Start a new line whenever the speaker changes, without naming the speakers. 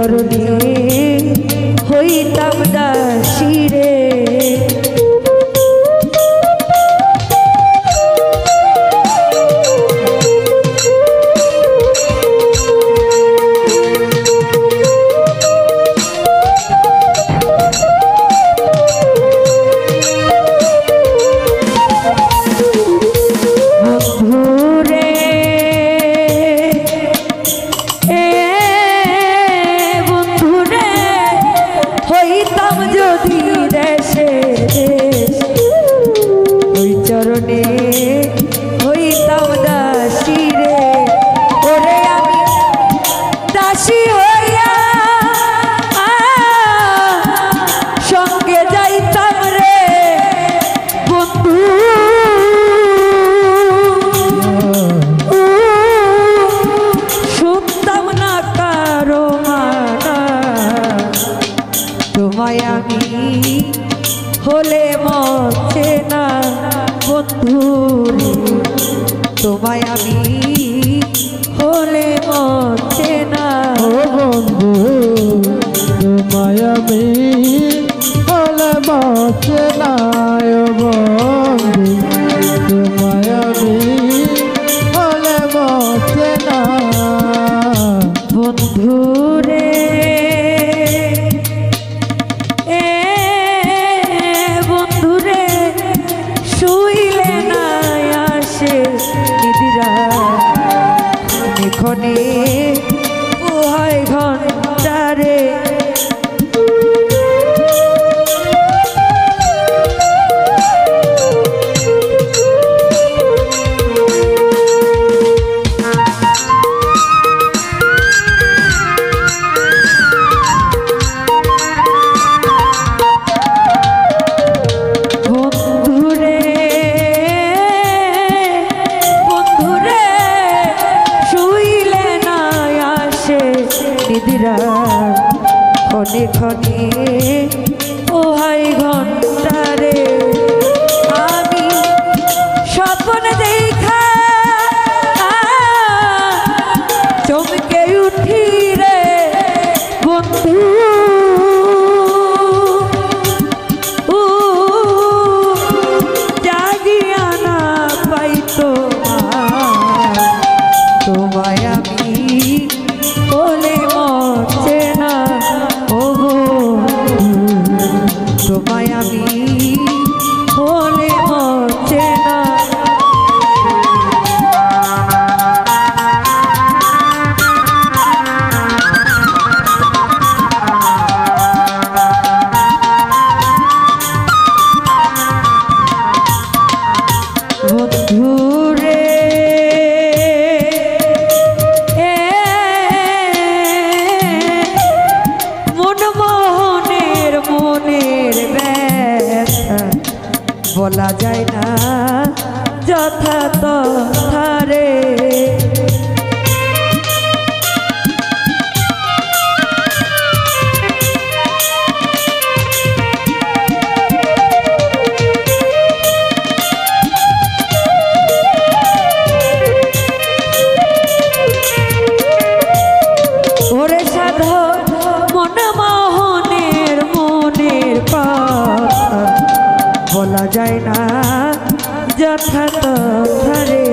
চরণে হইতাম দাসী রে। হলে মরছে না বন্ধু, তোমায় আমি হলে মরছে না
ও বন্ধু, তোমায় আমি হলে মরছে না। ও বন্ধু, তোমায় আমি হলে মরছে না।
বন্ধু রে ক্ষণে ওহায় ঘন্টারে ক্ষণে ক্ষণে ওহাই ঘন্টারে আমি স্বপ্ন দেখা চমকে উঠি রে বন্ধু, জাগিয়া না পাই তোমায় আমি বলে মরছে না। তোমায় আমি বলে মরছে না। বন্ধু রে মনের ব্যথা বলা যায় না যথা তথা রে। ওরে সাধু মনের কথা বলা যায় না যথা তথা রে।